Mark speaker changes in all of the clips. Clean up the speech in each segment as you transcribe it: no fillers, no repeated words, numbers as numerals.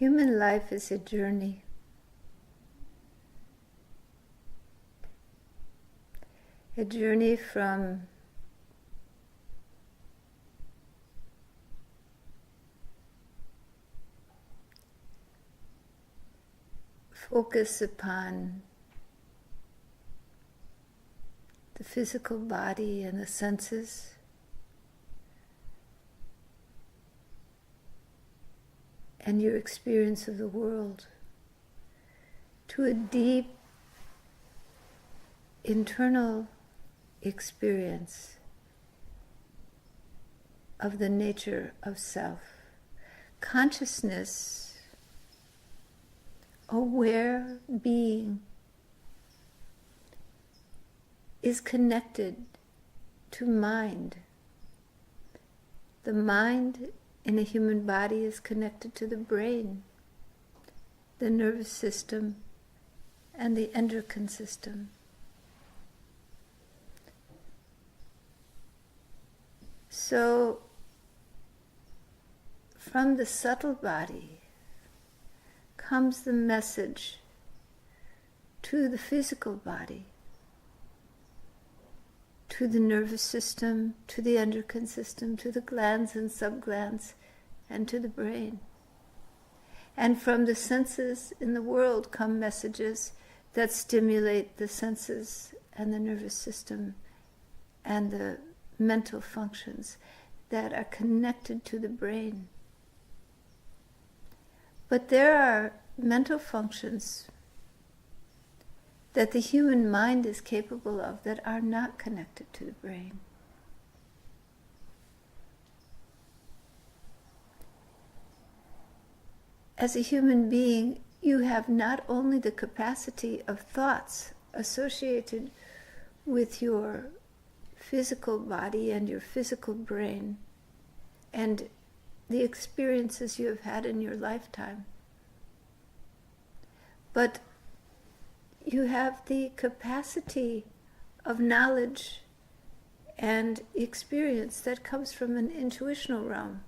Speaker 1: Human life is a journey. A journey from focus upon the physical body and the senses, and your experience of the world, to a deep internal experience of the nature of self. Consciousness, aware being, is connected to mind. The mind in a human body is connected to the brain, the nervous system, and the endocrine system. So, from the subtle body comes the message to the physical body, to the nervous system, to the endocrine system, to the glands and subglands, and to the brain. And from the senses in the world come messages that stimulate the senses and the nervous system and the mental functions that are connected to the brain. But there are mental functions that the human mind is capable of that are not connected to the brain. As a human being, you have not only the capacity of thoughts associated with your physical body and your physical brain and the experiences you have had in your lifetime, but you have the capacity of knowledge and experience that comes from an intuitional realm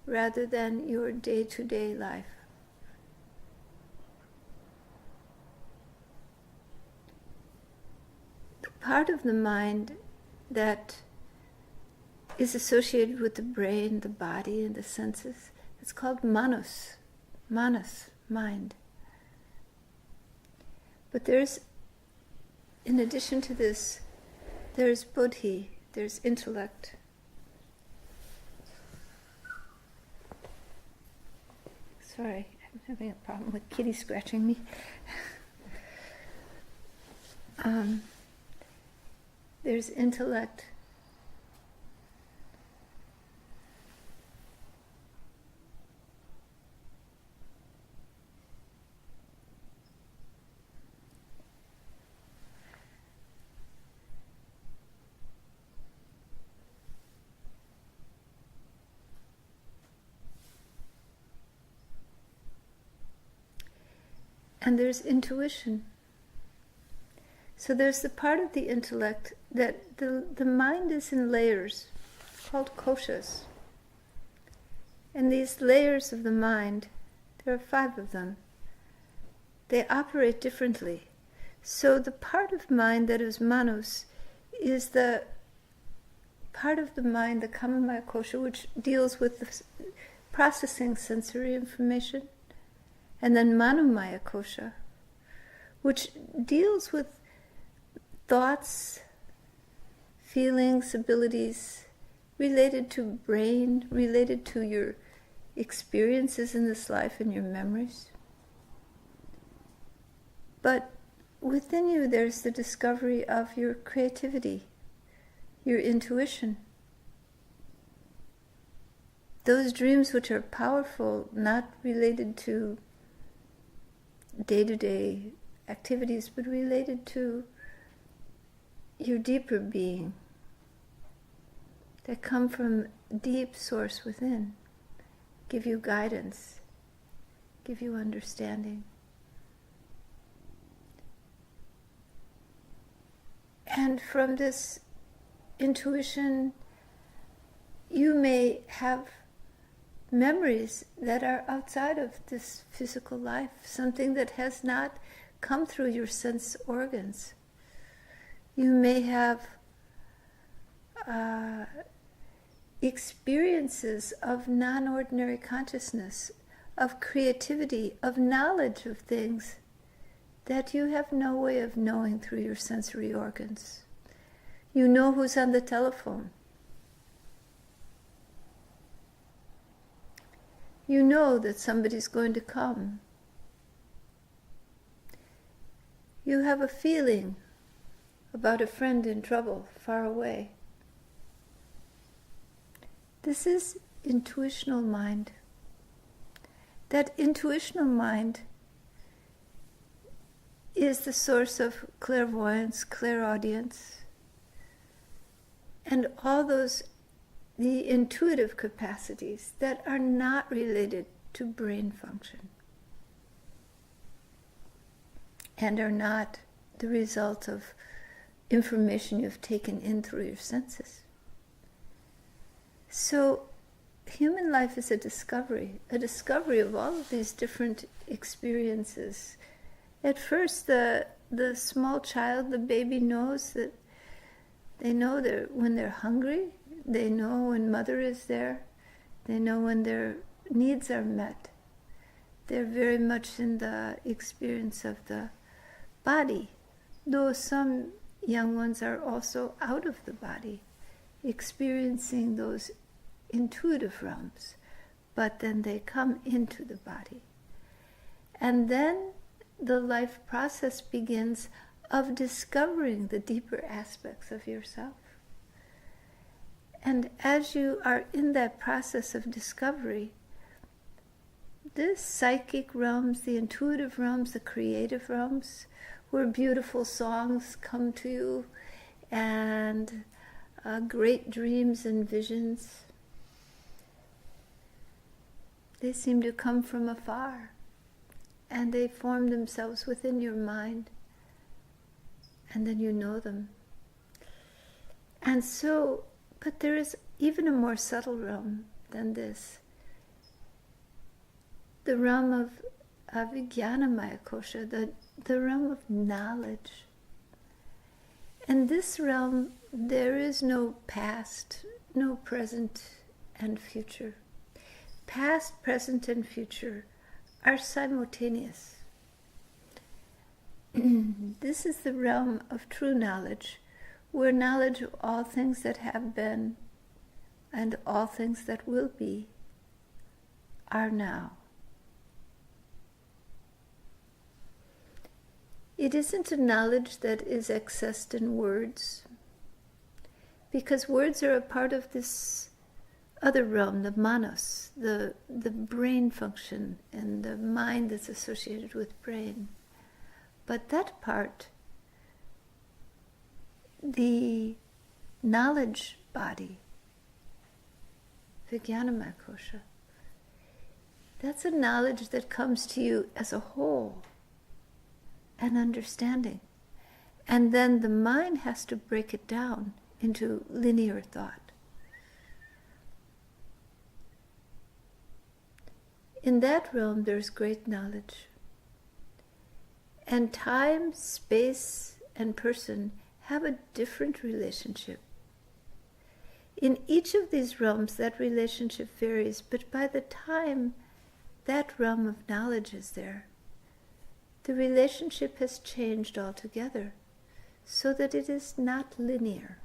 Speaker 1: rather than your day-to-day life. The part of the mind that is associated with the brain, the body, and the senses, it's called manas, mind. But there's, in addition to this, there's buddhi, there's intellect. Sorry, I'm having a problem with kitty scratching me. There's intellect. And there's intuition. So there's the part of the intellect that the mind is in layers called koshas. And these layers of the mind, there are 5 of them, they operate differently. So the part of mind that is manas is the part of the mind, the kamamaya kosha, which deals with the processing sensory information. And then manomaya kosha, which deals with thoughts, feelings, abilities related to brain, related to your experiences in this life and your memories. But within you there's the discovery of your creativity, your intuition. Those dreams which are powerful, not related to day-to-day activities, but related to your deeper being, that come from deep source within, give you guidance, give you understanding. And from this intuition, you may have memories that are outside of this physical life, something that has not come through your sense organs. You may have experiences of non-ordinary consciousness, of creativity, of knowledge of things that you have no way of knowing through your sensory organs. You know who's on the telephone. You know that somebody's going to come. You have a feeling about a friend in trouble far away. This is intuitional mind. That intuitional mind is the source of clairvoyance, clairaudience, and all those, the intuitive capacities that are not related to brain function and are not the result of information you've taken in through your senses. So human life is a discovery of all of these different experiences. At first, the small child, the baby, knows that they know when they're hungry, they know when mother is there, they know when their needs are met. They're very much in the experience of the body, though some young ones are also out of the body, experiencing those intuitive realms, but then they come into the body. And then the life process begins of discovering the deeper aspects of yourself. And as you are in that process of discovery, the psychic realms, the intuitive realms, the creative realms, where beautiful songs come to you and great dreams and visions, they seem to come from afar, and they form themselves within your mind, and then you know them. And so, but there is even a more subtle realm than this. The realm of Vijnanamaya Kosha, the realm of knowledge. In this realm, there is no past, no present and future. Past, present, and future are simultaneous. This is the realm of true knowledge, where knowledge of all things that have been and all things that will be are now. It isn't a knowledge that is accessed in words, because words are a part of this other realm, the manos, the brain function and the mind that's associated with brain. But that part, the knowledge body, Vijnanamaya Kosha, that's a knowledge that comes to you as a whole, an understanding. And then the mind has to break it down into linear thought. In that realm, there's great knowledge. And time, space, and person have a different relationship. In each of these realms, that relationship varies, but by the time that realm of knowledge is there, the relationship has changed altogether, so that it is not linear.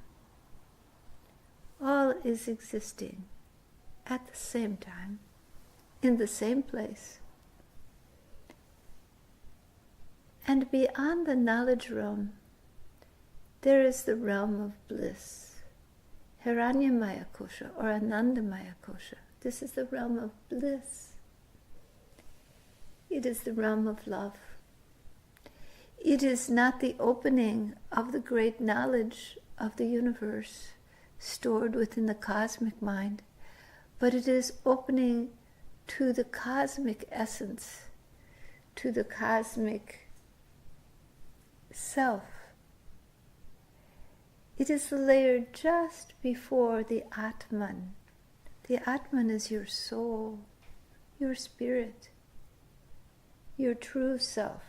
Speaker 1: All is existing at the same time, in the same place. And beyond the knowledge realm, there is the realm of bliss, Hiranyamaya Kosha or Anandamaya Kosha. This is the realm of bliss. It is the realm of love. It is not the opening of the great knowledge of the universe stored within the cosmic mind, but it is opening to the cosmic essence, to the cosmic self. It is the layer just before the Atman, The Atman is your soul, your spirit, your true self,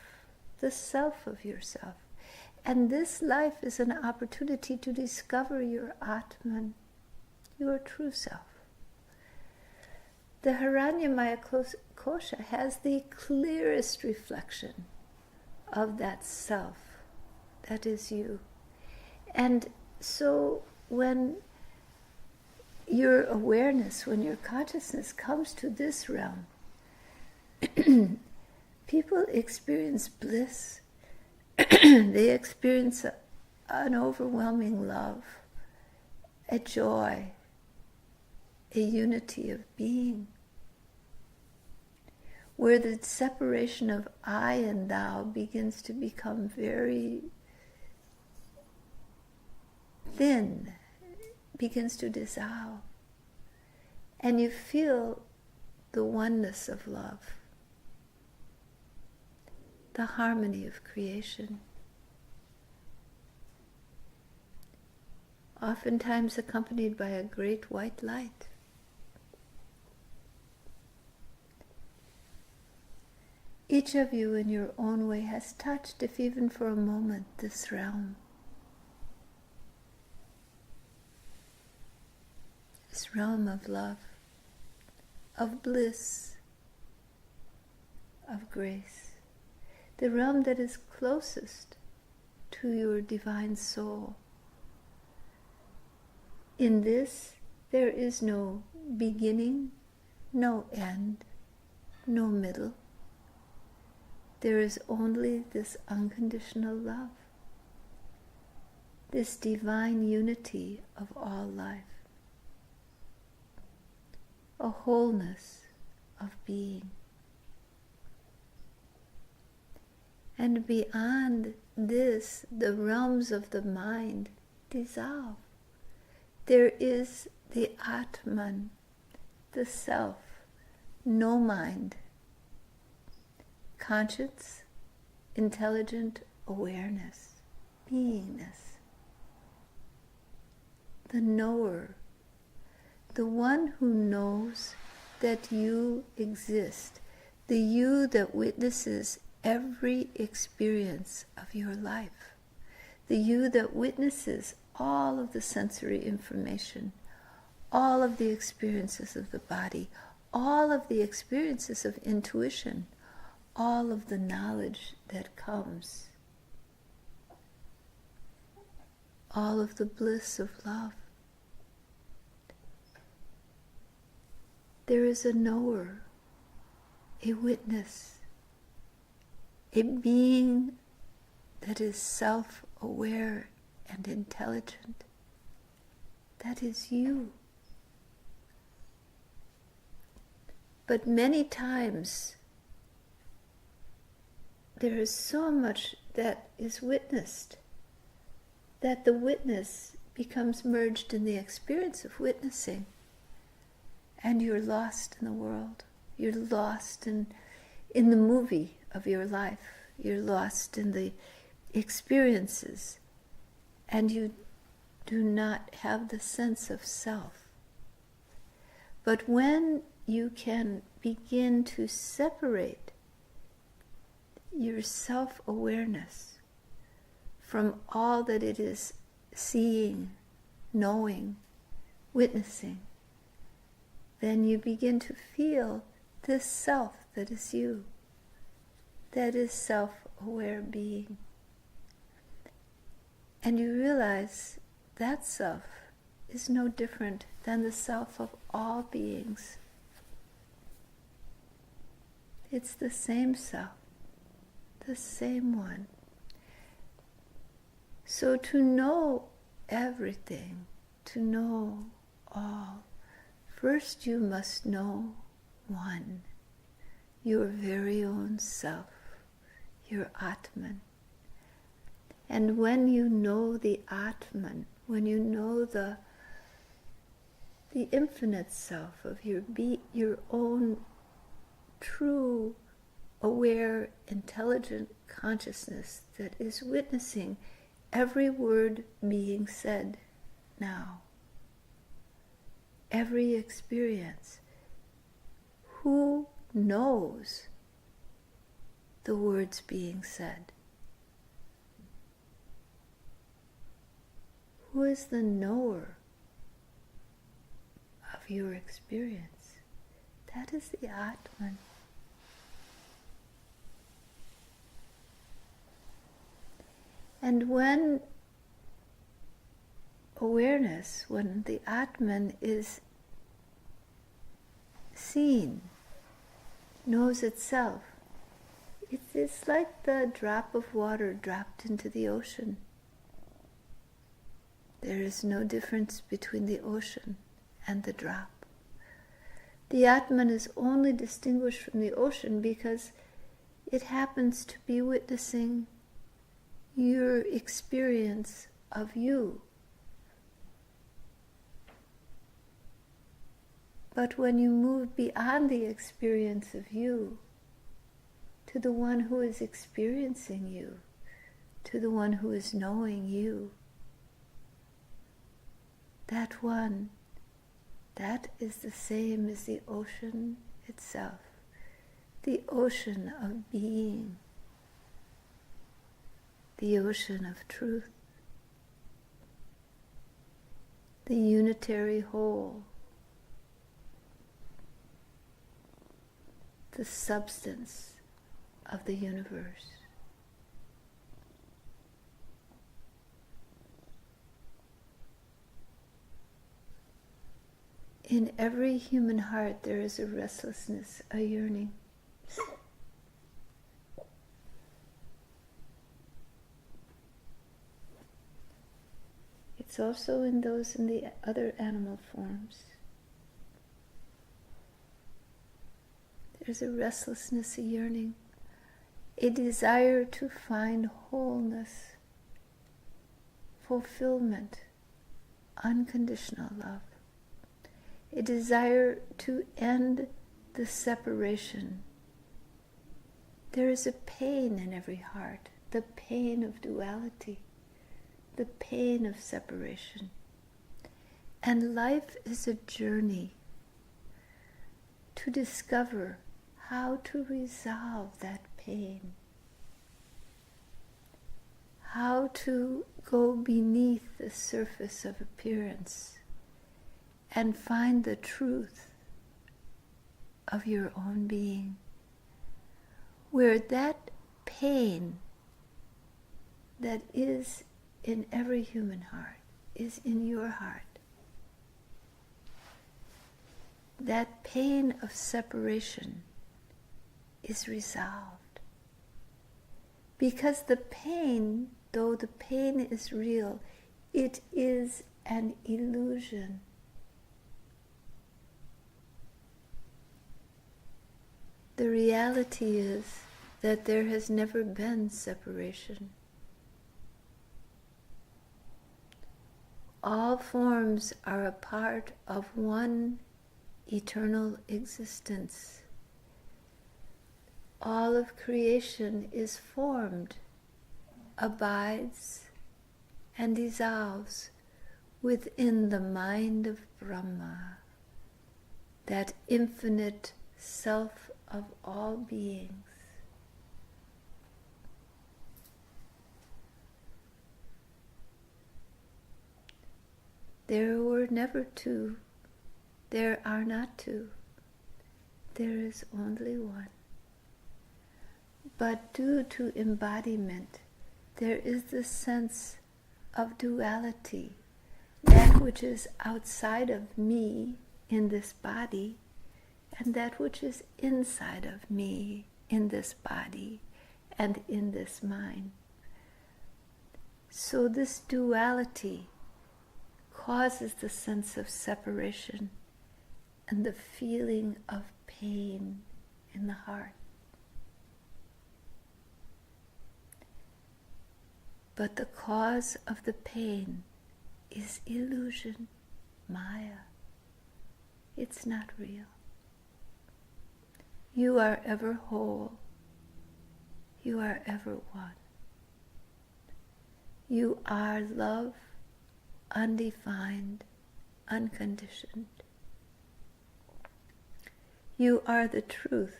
Speaker 1: the self of yourself. And this life is an opportunity to discover your Atman, your true self. The Hiranyamaya kosha has the clearest reflection of that self that is you. And so when your awareness, when your consciousness comes to this realm, people experience bliss. They experience an overwhelming love, a joy, a unity of being, where the separation of I and thou begins to become very thin, begins to dissolve, and you feel the oneness of love, the harmony of creation, oftentimes accompanied by a great white light. Each of you in your own way has touched, if even for a moment, this realm. This realm of love, of bliss, of grace. The realm that is closest to your divine soul. In this, there is no beginning, no end, no middle. There is only this unconditional love, this divine unity of all life, a wholeness of being. And beyond this, the realms of the mind dissolve. There is the Atman, the self, no mind, conscious, intelligent awareness, beingness, the knower, the one who knows that you exist, the you that witnesses every experience of your life, the you that witnesses all of the sensory information, all of the experiences of the body, all of the experiences of intuition, all of the knowledge that comes, all of the bliss of love. There is a knower, a witness, a being that is self-aware and intelligent. That is you. But many times, there is so much that is witnessed that the witness becomes merged in the experience of witnessing, and you're lost in the world. You're lost in the movie of your life. You're lost in the experiences, and you do not have the sense of self. But when you can begin to separate your self-awareness from all that it is seeing, knowing, witnessing, then you begin to feel this self that is you, that is self-aware being. And you realize that self is no different than the self of all beings. It's the same self, the same one. So to know everything, to know all, first you must know one, your very own self, your Atman. And when you know the Atman, when you know the infinite self of your own true, aware, intelligent consciousness that is witnessing every word being said now, every experience. Who knows the words being said? Who is the knower of your experience? That is the Atman. And when awareness, when the Atman is seen, knows itself, it's like the drop of water dropped into the ocean. There is no difference between the ocean and the drop. The Atman is only distinguished from the ocean because it happens to be witnessing your experience of you. But when you move beyond the experience of you to the one who is experiencing you, to the one who is knowing you, that one, that is the same as the ocean itself, the ocean of being, the ocean of truth, the unitary whole, the substance of the universe. In every human heart there is a restlessness, a yearning. It's also in those in the other animal forms. There's a restlessness, a yearning, a desire to find wholeness, fulfillment, unconditional love. A desire to end the separation. There is a pain in every heart, the pain of duality, the pain of separation. And life is a journey to discover how to resolve that pain, how to go beneath the surface of appearance and find the truth of your own being, where that pain that is in every human heart is in your heart. That pain of separation is resolved. Because the pain, though the pain is real, it is an illusion. The reality is that there has never been separation. All forms are a part of one eternal existence. All of creation is formed, abides, and dissolves within the mind of Brahma, that infinite self of all beings. There were never two. There are not two. There is only one. But due to embodiment, there is the sense of duality, that which is outside of me in this body, and that which is inside of me in this body and in this mind. So this duality causes the sense of separation and the feeling of pain in the heart. But the cause of the pain is illusion, Maya. It's not real. You are ever whole. You are ever one. You are love, undefined, unconditioned. You are the truth.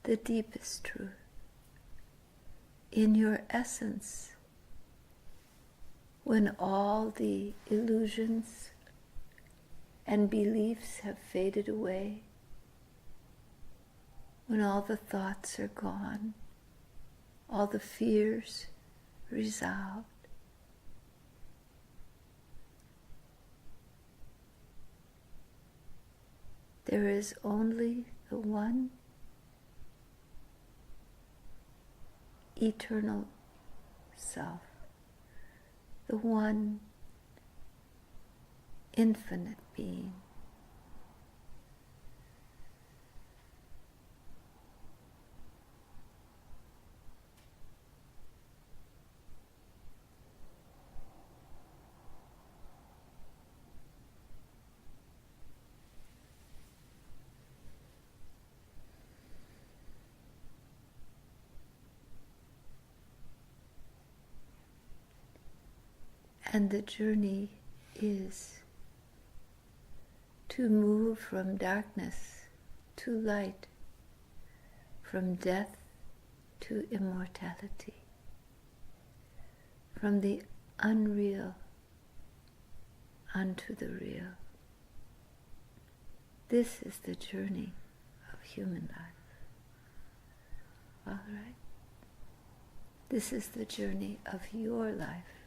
Speaker 1: The deepest truth. In your essence, when all the illusions and beliefs have faded away, when all the thoughts are gone, all the fears resolved, there is only the one eternal self, the one infinite being. And the journey is to move from darkness to light, from death to immortality, from the unreal unto the real. This is the journey of human life. All right? This is the journey of your life.